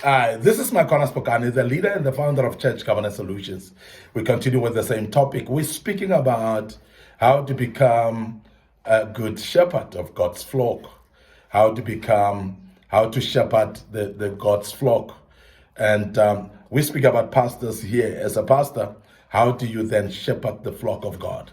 This is Micornus Phokane, the leader and the founder of Church Covenant Solutions. We continue with the same topic. We're speaking about how to become a good shepherd of God's flock, how to shepherd the God's flock. And we speak about pastors here. As a pastor, how do you then shepherd the flock of God?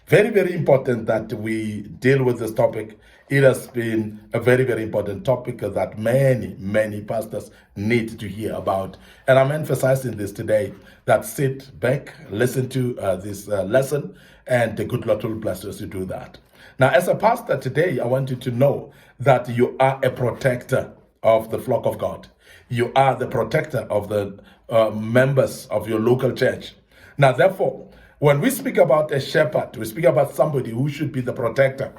Very, very important that we deal with this topic. It has been a very, very important topic that many, many pastors need to hear about. And I'm emphasizing this today, that sit back, listen to this lesson, and the good Lord will bless us to do that. Now, as a pastor today, I want you to know that you are a protector of the flock of God. You are the protector of the members of your local church. Now, therefore, when we speak about a shepherd, we speak about somebody who should be the protector.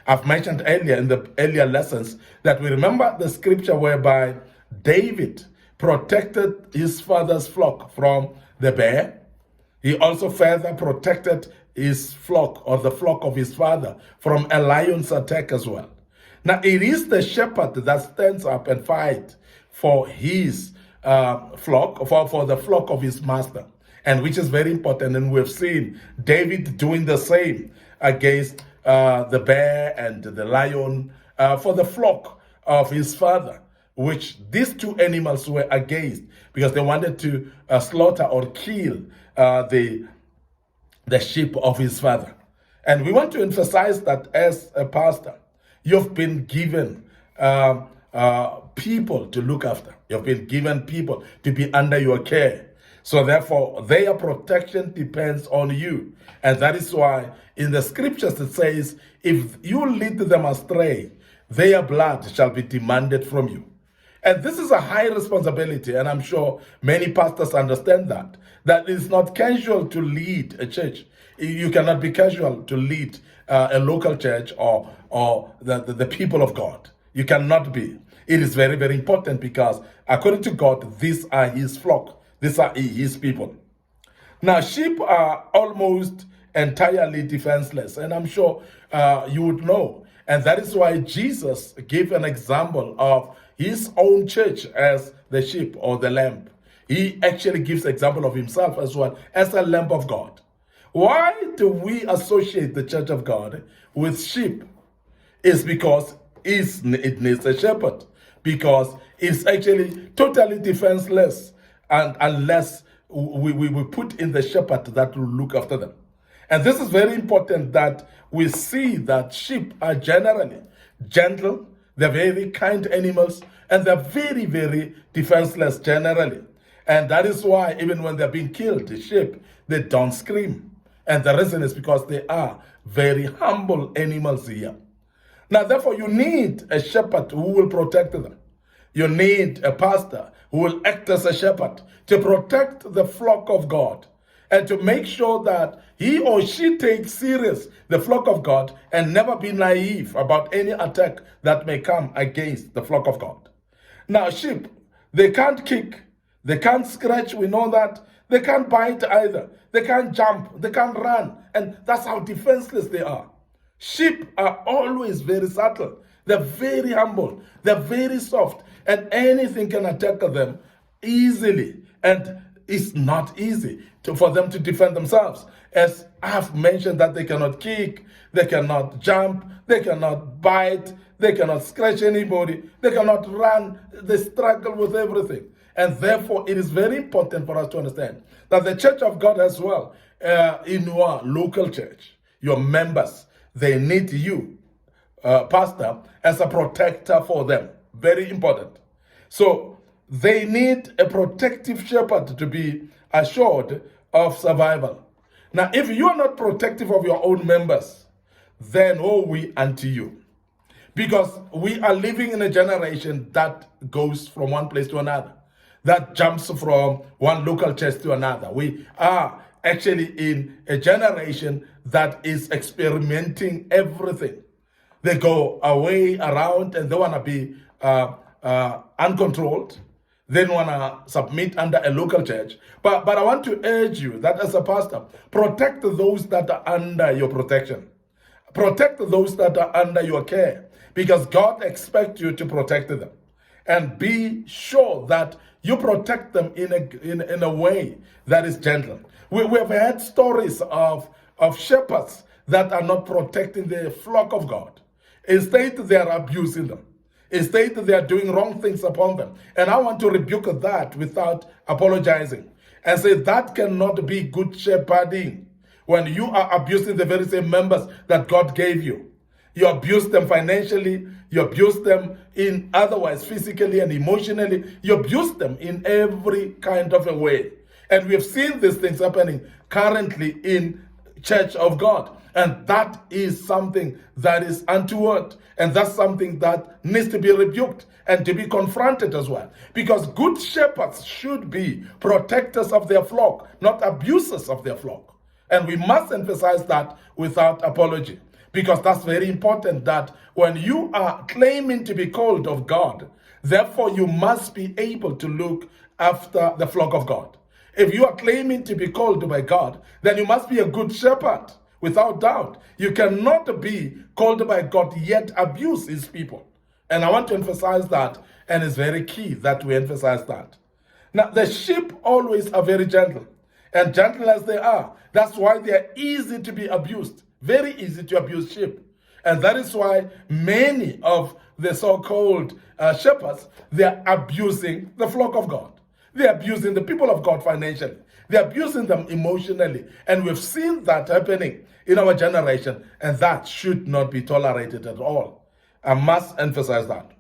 I've mentioned earlier in the earlier lessons that we remember the scripture whereby David protected his father's flock from the bear. He also further protected his flock, or the flock of his father, from a lion's attack as well. Now, it is the shepherd that stands up and fights for his flock, for the flock of his master, and which is very important. And we've seen David doing the same against the bear and the lion for the flock of his father, which these two animals were against because they wanted to slaughter or kill the sheep of his father. And we want to emphasize that as a pastor, you've been given people to look after. You've been given people to be under your care. So therefore, their protection depends on you. And that is why in the scriptures it says, if you lead them astray, their blood shall be demanded from you. And this is a high responsibility, and I'm sure many pastors understand that it's not casual to lead a church. You cannot be casual to lead a local church or the people of God. You cannot be. It is very, very important because according to God, these are his flock. These are his people. Now, sheep are almost entirely defenseless, and I'm sure you would know. And that is why Jesus gave an example of his own church as the sheep or the lamb. He actually gives example of himself as well as a lamb of God. Why do we associate the church of God with sheep? It's because it needs a shepherd, because it's actually totally defenseless, and unless we put in the shepherd that will look after them. And this is very important, that we see that sheep are generally gentle, they're very kind animals, and they're very, very defenseless generally. And that is why even when they're being killed, the sheep, they don't scream. And the reason is because they are very humble animals here. Now, therefore, you need a shepherd who will protect them. You need a pastor who will act as a shepherd to protect the flock of God and to make sure that he or she takes serious the flock of God and never be naive about any attack that may come against the flock of God. Now, sheep, they can't kick, they can't scratch, we know that. They can't bite either. They can't jump, they can't run. And that's how defenseless they are. Sheep are always very subtle. They're very humble. They're very soft. And anything can attack them easily. And it's not easy for them to defend themselves. As I have mentioned, that they cannot kick, they cannot jump, they cannot bite, they cannot scratch anybody, they cannot run, they struggle with everything. And therefore, it is very important for us to understand that the church of God as well, in your local church, your members, they need you, pastor, as a protector for them. Very important. So they need a protective shepherd to be assured of survival. Now, if you are not protective of your own members, then woe we unto you. Because we are living in a generation that goes from one place to another, that jumps from one local church to another. We are actually in a generation that is experimenting everything. They go away around and they want to be uncontrolled. They don't want to submit under a local church. But I want to urge you that as a pastor, protect those that are under your protection. Protect those that are under your care, because God expects you to protect them. and be sure that you protect them in a way that is gentle. We have had stories of shepherds that are not protecting the flock of God. Instead, they are abusing them. Instead, they are doing wrong things upon them. And I want to rebuke that without apologizing and say that cannot be good shepherding when you are abusing the very same members that God gave you. You abuse them financially, you abuse them in otherwise physically and emotionally, you abuse them in every kind of a way. And we have seen these things happening currently in Church of God. And that is something that is untoward. And that's something that needs to be rebuked and to be confronted as well. Because good shepherds should be protectors of their flock, not abusers of their flock. And we must emphasize that without apology. Because that's very important, that when you are claiming to be called of God, therefore you must be able to look after the flock of God. If you are claiming to be called by God, then you must be a good shepherd, without doubt. You cannot be called by God yet abuse his people. And I want to emphasize that, and it's very key that we emphasize that. Now, the sheep always are very gentle, and gentle as they are, that's why they are easy to be abused. Very easy to abuse sheep. And that is why many of the so-called shepherds, they are abusing the flock of God. They are abusing the people of God financially. They are abusing them emotionally. And we've seen that happening in our generation. And that should not be tolerated at all. I must emphasize that.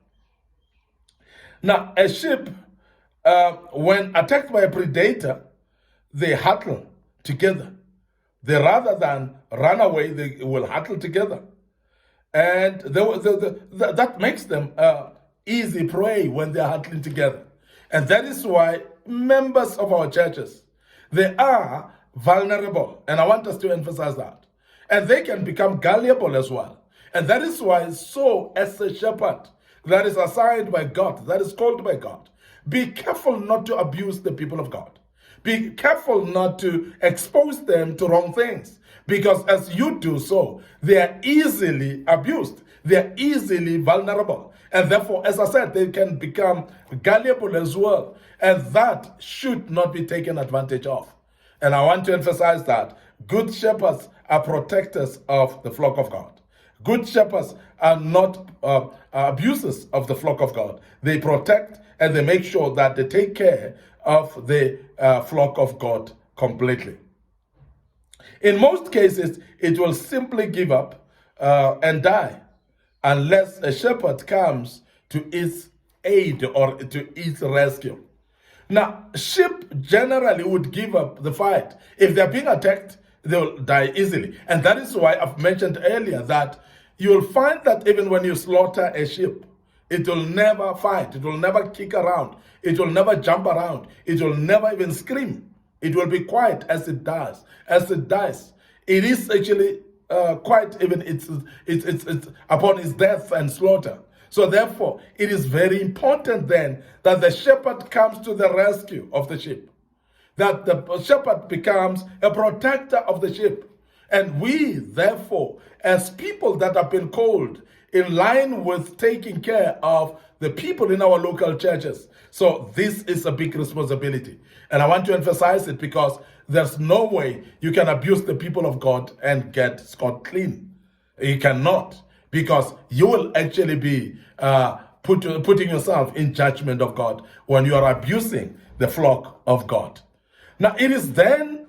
Now, a sheep, when attacked by a predator, they huddle together. They, rather than run away, they will huddle together. And that makes them easy prey when they're huddling together. And that is why members of our churches, they are vulnerable. And I want us to emphasize that. And they can become gullible as well. And that is why, so as a shepherd that is assigned by God, that is called by God, be careful not to abuse the people of God. Be careful not to expose them to wrong things. Because as you do so, they are easily abused. They are easily vulnerable. And therefore, as I said, they can become gullible as well. And that should not be taken advantage of. And I want to emphasize that good shepherds are protectors of the flock of God. Good shepherds are not abusers of the flock of God. They protect and they make sure that they take care of the flock of God completely. In most cases, it will simply give up and die unless a shepherd comes to its aid or to its rescue. Now, sheep generally would give up the fight. If they're being attacked, they'll die easily. And that is why I've mentioned earlier that you'll find that even when you slaughter a sheep, it will never fight. It will never kick around. It will never jump around. It will never even scream. It will be quiet as it does, as it dies. It is actually quiet even it's upon its death and slaughter. So therefore, it is very important then that the shepherd comes to the rescue of the sheep. That the shepherd becomes a protector of the sheep. And we, therefore, as people that have been called in line with taking care of the people in our local churches. So this is a big responsibility. And I want to emphasize it because there's no way you can abuse the people of God and get scot-clean. You cannot, because you will actually be putting yourself in judgment of God when you are abusing the flock of God. Now, it is then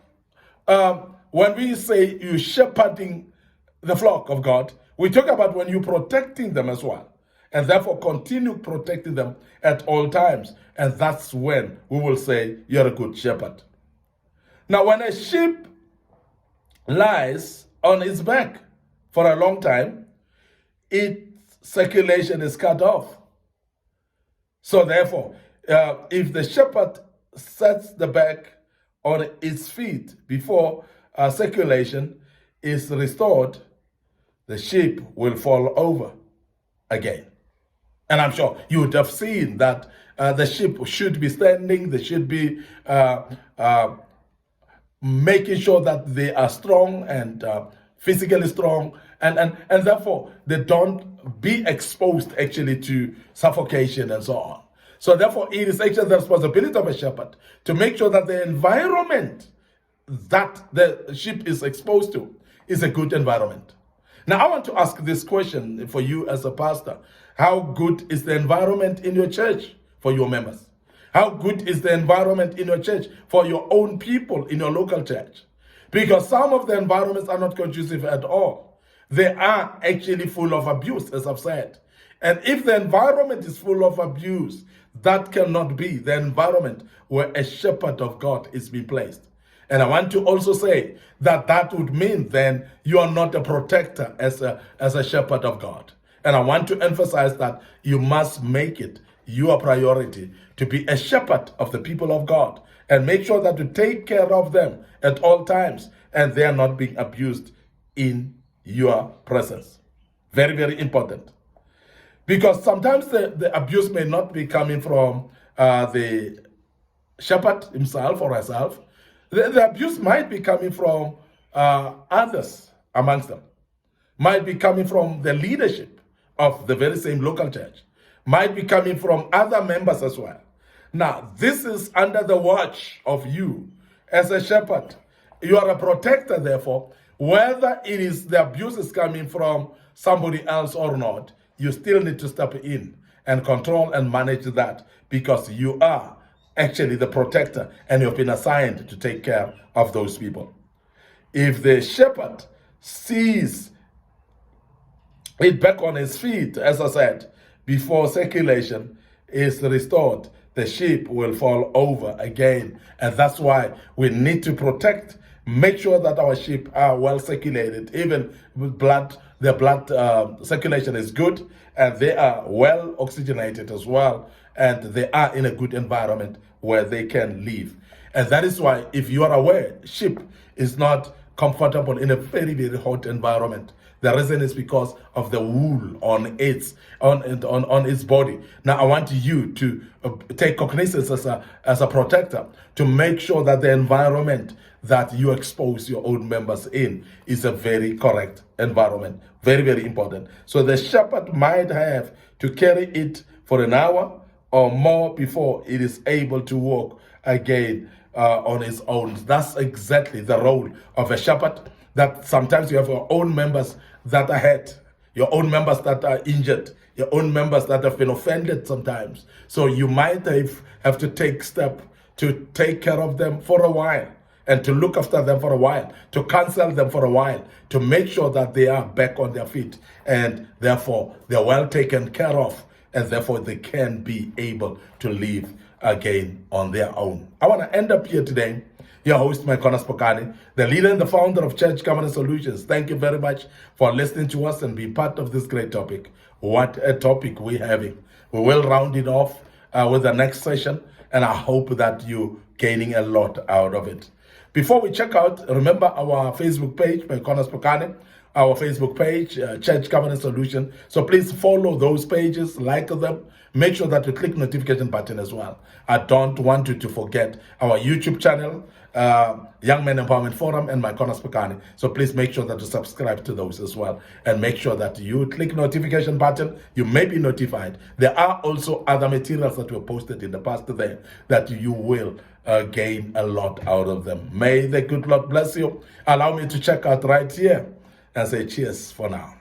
when we say you're shepherding the flock of God, we talk about when you're protecting them as well. And therefore continue protecting them at all times. And that's when we will say you're a good shepherd. Now, when a sheep lies on its back for a long time, its circulation is cut off. So therefore, if the shepherd sets the back on its feet before circulation is restored, the sheep will fall over again. And I'm sure you would have seen that the sheep should be standing, they should be making sure that they are strong and physically strong, and therefore they don't be exposed actually to suffocation and so on. So therefore, it is actually the responsibility of a shepherd to make sure that the environment that the sheep is exposed to is a good environment. Now, I want to ask this question for you as a pastor. How good is the environment in your church for your members? How good is the environment in your church for your own people in your local church? Because some of the environments are not conducive at all. They are actually full of abuse, as I've said. And if the environment is full of abuse, that cannot be the environment where a shepherd of God is being placed. And I want to also say that that would mean then you are not a protector as a shepherd of God. And I want to emphasize that you must make it your priority to be a shepherd of the people of God and make sure that you take care of them at all times and they are not being abused in your presence. Very, very important. Because sometimes the abuse may not be coming from the shepherd himself or herself. The abuse might be coming from others amongst them. Might be coming from the leadership of the very same local church. Might be coming from other members as well. Now, this is under the watch of you as a shepherd. You are a protector, therefore, whether it is the abuse is coming from somebody else or not, you still need to step in and control and manage that because you are actually the protector and you've been assigned to take care of those people. If the shepherd sees it back on his feet, as I said, before circulation is restored, the sheep will fall over again. And that's why we need to protect, make sure that our sheep are well circulated, even with blood. Their blood circulation is good and they are well oxygenated as well. And they are in a good environment where they can live. And that is why, if you are aware, sheep is not comfortable in a very, very hot environment. The reason is because of the wool on its body. Now, I want you to take cognizance as a protector to make sure that the environment that you expose your own members in is a very correct environment. Very, very important. So the shepherd might have to carry it for an hour or more before it is able to walk again on its own. That's exactly the role of a shepherd. That sometimes you have your own members that are hurt, your own members that are injured, your own members that have been offended sometimes. So you might have to take step to take care of them for a while and to look after them for a while, to counsel them for a while, to make sure that they are back on their feet and therefore they're well taken care of and therefore they can be able to live again on their own. I want to end up here today. Your host, Micornus Phokane, the leader and the founder of Church Governance Solutions. Thank you very much for listening to us and be part of this great topic. What a topic we're having. We will round it off with the next session, and I hope that you're gaining a lot out of it. Before we check out, remember our Facebook page, Micornus Phokane, our Facebook page, Church Governance Solution. So please follow those pages, like them. Make sure that you click notification button as well. I don't want you to forget our YouTube channel, Young Men Empowerment Forum, and Micornus Phokane. So please make sure that you subscribe to those as well. And make sure that you click notification button. You may be notified. There are also other materials that were posted in the past there that you will gain a lot out of them. May the good Lord bless you. Allow me to check out right here and say cheers for now.